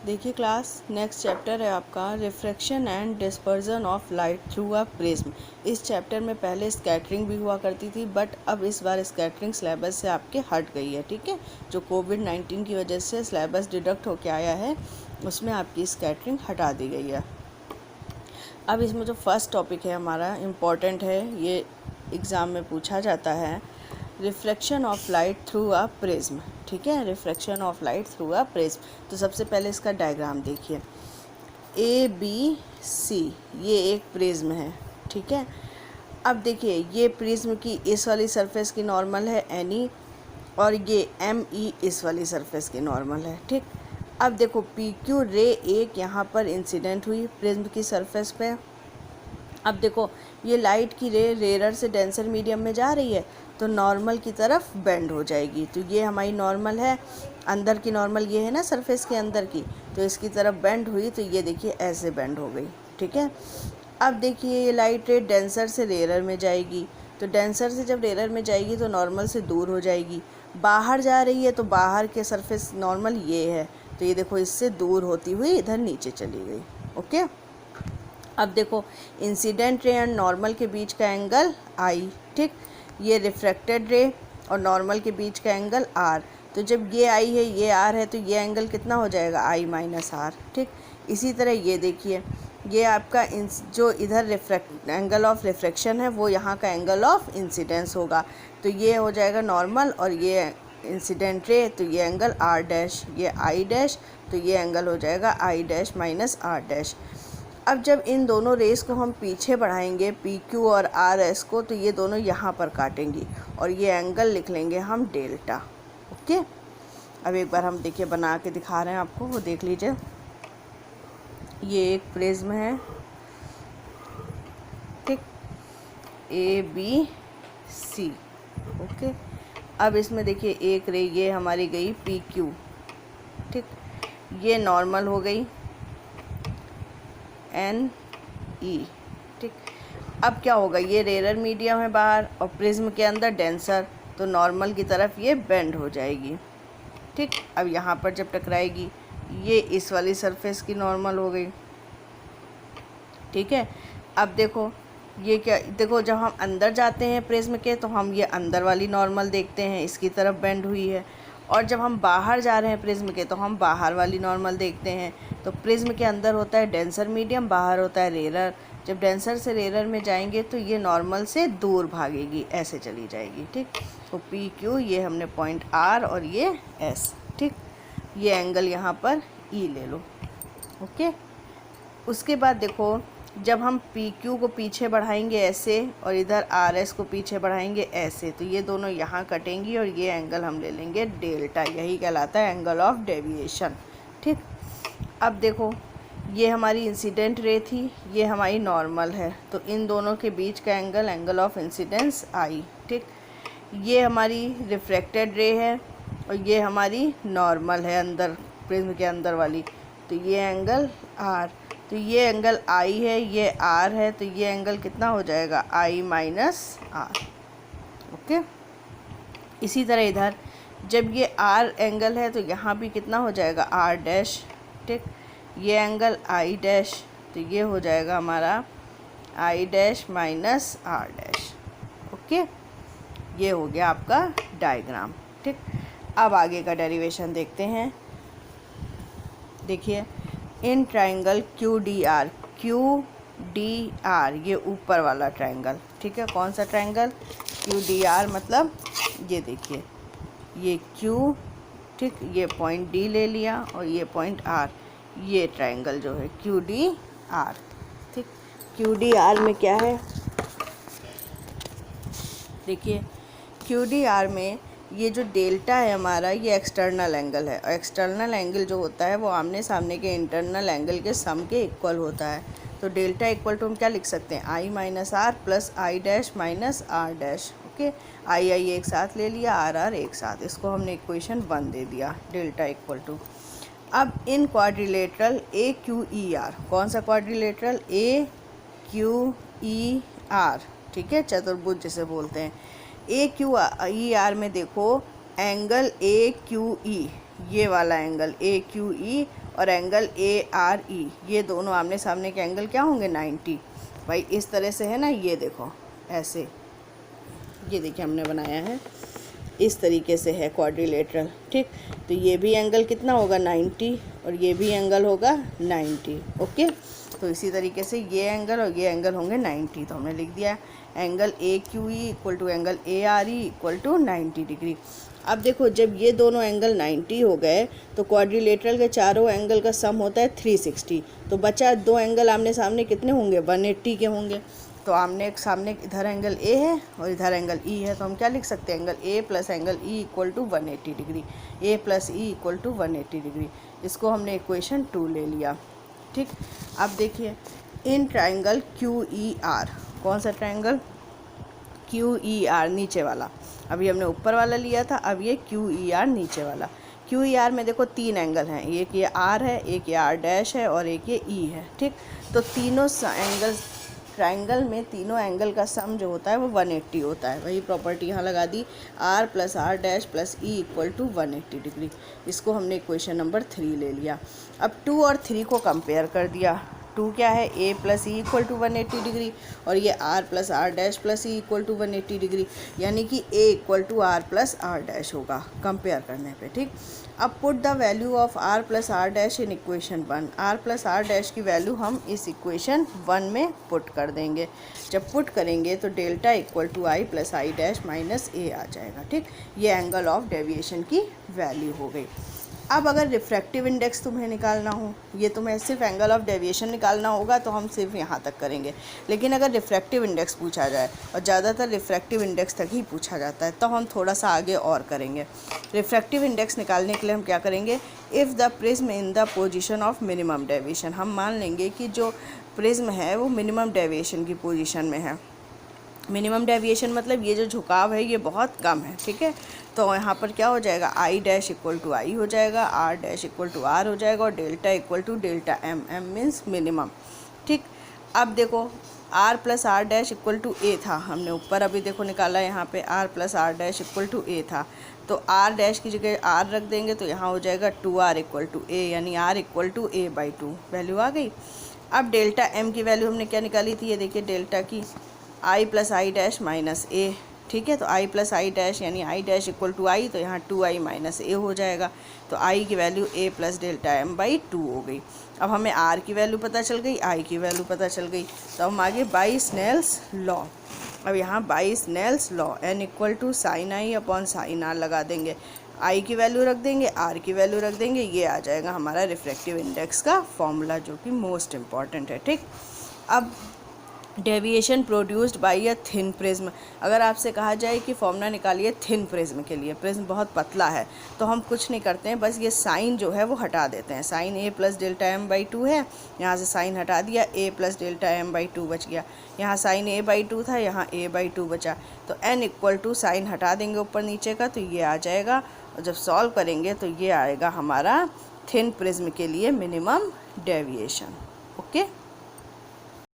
देखिए class, next chapter है आपका refraction and dispersion of light through a prism. इस चैप्टर में पहले स्कैटरिंग भी हुआ करती थी, बट अब इस बार स्कैटरिंग सिलेबस से आपके हट गई है। ठीक है, जो कोविड-19 की वजह से सिलेबस डिडक्ट होके आया है, उसमें आपकी स्कैटरिंग हटा दी गई है। अब इसमें जो फर्स्ट टॉपिक है हमारा इम्पॉर्टेंट है, ये एग्ज़ाम में पूछा जाता है, reflection of light through a prism. ठीक है, reflection of light through a prism. तो सबसे पहले इसका डायग्राम देखिए, ए बी सी, ये एक प्रिज्म है। ठीक है, अब देखिए ये प्रिज्म की इस वाली सरफेस की नॉर्मल है एनी, और ये एम ई इस वाली सरफेस की नॉर्मल है। ठीक, अब देखो पी क्यू रे एक यहाँ पर इंसिडेंट हुई प्रिज्म की सरफेस पे। अब देखो ये लाइट की रे रेयर से डेंसर मीडियम में जा रही है, तो नॉर्मल की तरफ बेंड हो जाएगी। तो ये हमारी नॉर्मल है, अंदर की नॉर्मल ये है ना सरफेस के अंदर की, तो इसकी तरफ बेंड हुई, तो ये देखिए ऐसे बेंड हो गई। ठीक है, अब देखिए ये लाइट रे डेंसर से रेयर में जाएगी, तो डेंसर से जब रेयर में जाएगी तो नॉर्मल से दूर हो जाएगी। बाहर जा रही है तो बाहर के सरफेस नॉर्मल ये है, तो ये देखो इससे दूर होती हुई इधर नीचे चली गई। ओके, अब देखो इंसिडेंट रे एंड नॉर्मल के बीच का एंगल आई। ठीक, ये रिफ्रैक्टेड रे और नॉर्मल के बीच का एंगल आर। तो जब ये आई है ये आर है, तो ये एंगल कितना हो जाएगा, आई माइनस आर। ठीक, इसी तरह ये देखिए, ये आपका जो इधर रिफ्रैक्ट एंगल ऑफ रिफ्रैक्शन है वो यहाँ का एंगल ऑफ इंसिडेंस होगा, तो ये हो जाएगा नॉर्मल, और ये इंसिडेंट रे, तो ये एंगल आर डैश, ये आई डैश, तो ये एंगल हो जाएगा आई डैश माइनस आर डैश। अब जब इन दोनों रेस को हम पीछे बढ़ाएंगे पी क्यू और आर एस को, तो ये दोनों यहाँ पर काटेंगी और ये एंगल लिख लेंगे हम डेल्टा। ओके, अब एक बार हम देखिए बना के दिखा रहे हैं आपको, वो देख लीजिए। ये एक प्रिज्म है, ठीक, ए बी सी। ओके, अब इसमें देखिए एक रे ये हमारी गई पी क्यू। ठीक, ये नॉर्मल हो गई एन ई। ठीक, अब क्या होगा, ये रेयर मीडियम है बाहर और प्रिज्म के अंदर डेंसर, तो नॉर्मल की तरफ ये बेंड हो जाएगी। ठीक, अब यहाँ पर जब टकराएगी ये इस वाली सरफेस की नॉर्मल हो गई। ठीक है, अब देखो ये क्या, देखो जब हम अंदर जाते हैं प्रिज्म के तो हम ये अंदर वाली नॉर्मल देखते हैं, इसकी तरफ बेंड हुई है, और जब हम बाहर जा रहे हैं प्रिज्म के तो हम बाहर वाली नॉर्मल देखते हैं। तो प्रिज्म के अंदर होता है डेंसर मीडियम, बाहर होता है रेयर। जब डेंसर से रेयर में जाएंगे तो ये नॉर्मल से दूर भागेगी, ऐसे चली जाएगी। ठीक, तो पी क्यू ये हमने पॉइंट आर और ये एस। ठीक, ये एंगल यहाँ पर ई ले लो। ओके, उसके बाद देखो जब हम पी क्यू को पीछे बढ़ाएंगे ऐसे और इधर आर एस को पीछे बढ़ाएंगे ऐसे, तो ये दोनों यहाँ कटेंगी और ये एंगल हम ले लेंगे डेल्टा, यही कहलाता है एंगल ऑफ डेविएशन। ठीक, अब देखो ये हमारी इंसिडेंट रे थी, ये हमारी नॉर्मल है, तो इन दोनों के बीच का एंगल एंगल ऑफ इंसिडेंस आई। ठीक, ये हमारी रिफ्रैक्टेड रे है और ये हमारी नॉर्मल है अंदर प्रिज्म के अंदर वाली, तो ये एंगल आर, तो ये एंगल आई है, ये आर है, तो ये एंगल कितना हो जाएगा, आई माइनस आर। ओके, इसी तरह इधर जब ये आर एंगल है तो यहाँ भी कितना हो जाएगा, आर डैश। ठीक, ये एंगल आई डैश, तो ये हो जाएगा हमारा i dash minus are dash. Okay, ये हो गया आपका डायग्राम। ठीक, अब आगे का डेरिवेशन देखते हैं। देखिए इन triangle Q D R, Q D R ये ऊपर वाला ट्राइंगल। ठीक है, कौन सा ट्राइंगल, क्यू डी आर, मतलब ये देखिए ये क्यू, ठीक, ये पॉइंट डी ले लिया और ये पॉइंट आर, ये ट्राइंगल जो है क्यू डी आर। ठीक, क्यू डी आर में क्या है, देखिए क्यू डी आर में ये जो डेल्टा है हमारा ये एक्सटर्नल एंगल है, और एक्सटर्नल एंगल जो होता है वो आमने सामने के इंटरनल एंगल के सम के इक्वल होता है। तो डेल्टा इक्वल टू हम क्या लिख सकते हैं, I minus R plus I dash minus are dash. Okay, I I एक साथ ले लिया, आर आर एक साथ, इसको हमने इक्वेशन 1 दे दिया, डेल्टा इक्वल टू। अब in quadrilateral A Q E R, कौन सा quadrilateral, A Q E R, ठीक है, चतुर्भुज जिसे बोलते हैं। ए क्यू ई आर में देखो एंगल ए क्यू ई ये वाला एंगल ए क्यू ई और एंगल ए आर ई, ये दोनों आमने सामने के एंगल क्या होंगे 90। भाई इस तरह से है ना, ये देखो ऐसे, ये देखिए हमने बनाया है इस तरीके से है क्वाड्रिलेटरल, ठीक। तो ये भी एंगल कितना होगा 90 और ये भी एंगल होगा 90, ओके। तो इसी तरीके से ये एंगल और ये एंगल होंगे 90। तो हमने लिख दिया angle A Q E equal to angle A R E equal to 90 degree. अब देखो जब ये दोनों एंगल 90 हो गए तो क्वाड्रिलेटरल के चारों एंगल का सम होता है 360। तो बचा दो एंगल आमने सामने कितने होंगे 180 के होंगे। तो आमने एक सामने इधर एंगल ए है और इधर एंगल ई है, तो हम क्या लिख सकते हैं angle A plus angle E equal to 180 degree, A plus E equal to 180 degree. इसको हमने इक्वेशन 2 ले लिया, ठीक। अब देखिए इन ट्राइंगल क्यू ई आर, कौन सा ट्राइंगल क्यू ई आर नीचे वाला, अभी हमने ऊपर वाला लिया था, अब ये क्यू ई आर नीचे वाला। क्यू ई आर में देखो 3 एंगल हैं, एक ये आर है, एक ये आर डैश है और एक ये ई है, ठीक। तो तीनों एंगल ट्राइंगल में तीनों एंगल का सम जो होता है वो 180 होता है। वही प्रॉपर्टी यहाँ लगा दी, R plus R dash plus E equal to 180 degree. इसको हमने इक्वेशन नंबर 3 ले लिया। अब 2 और 3 को कंपेयर कर दिया। 2 क्या है A plus E equal to 180 degree और ये R plus R dash plus E equal to 180 degree, यानी कि A equal to R plus R dash होगा कंपेयर करने पे, ठीक। अब put the value of R plus R dash in equation 1। R plus R dash की value हम इस इक्वेशन 1 में पुट कर देंगे। जब पुट करेंगे तो delta equal to I plus I dash minus A आ जाएगा, ठीक। ये एंगल ऑफ डेविएशन की वैल्यू हो गई। अब अगर रिफ्रैक्टिव इंडेक्स तुम्हें निकालना हो, ये तुम्हें सिर्फ एंगल ऑफ डेविएशन निकालना होगा तो हम सिर्फ यहाँ तक करेंगे। लेकिन अगर रिफ्रैक्टिव इंडेक्स पूछा जाए, और ज़्यादातर रिफ्रैक्टिव इंडेक्स तक ही पूछा जाता है, तो हम थोड़ा सा आगे और करेंगे। रिफ्रैक्टिव इंडेक्स निकालने के लिए हम क्या करेंगे, if the prism in the position of minimum deviation, हम मान लेंगे कि जो प्रिज्म है वो मिनिमम डेविएशन की पोजीशन में है। मिनिमम डेविएशन मतलब ये जो झुकाव है ये बहुत कम है, ठीक है। तो यहाँ पर क्या हो जाएगा, आई डैश इक्वल टू आई हो जाएगा, R dash equal to R हो जाएगा और delta equal to delta M, M means minimum, ठीक। अब देखो R plus R dash equal to A था, हमने ऊपर अभी देखो निकाला यहाँ पे R plus R dash equal to A था। तो आर डैश की जगह आर रख देंगे तो यहाँ हो जाएगा 2r इक्वल टू ए, यानी R equal to A by 2 value आ गई। अब डेल्टा एम की वैल्यू हमने क्या निकाली थी, ये देखिए डेल्टा की आई प्लस आई डैश माइनस ए, ठीक है। तो आई प्लस आई डैश यानी आई डैश इक्वल टू आई, तो यहाँ 2i माइनस ए हो जाएगा। तो आई की value A plus delta M by 2 हो गई। अब हमें आर की वैल्यू पता चल गई, आई की वैल्यू पता चल गई, तो हम आगे बाई स्नेल्स लॉ। अब यहाँ by Snell's law n equal to sine i upon sine r लगा देंगे, आई की वैल्यू रख देंगे, आर की वैल्यू रख देंगे, ये आ जाएगा हमारा रिफ्रैक्टिव इंडेक्स का फॉर्मूला, जो कि मोस्ट इम्पॉर्टेंट है, ठीक। अब deviation produced by a thin prism, अगर आपसे कहा जाए कि फॉर्मूला निकालिए थिन प्रिज्म के लिए, प्रिज्म बहुत पतला है, तो हम कुछ नहीं करते हैं, बस ये साइन जो है वो हटा देते हैं। Sine A plus delta M by 2 है, यहाँ से साइन हटा दिया, A plus delta M by 2 बच गया। यहाँ साइन ए बाई 2 था, यहाँ ए बाई 2 बचा, तो एन इक्वल टू साइन हटा देंगे ऊपर नीचे का, तो ये आ जाएगा। और जब सॉल्व करेंगे तो ये आएगा हमारा थिन प्रिज्म के लिए मिनिमम डेविएशन, ओके।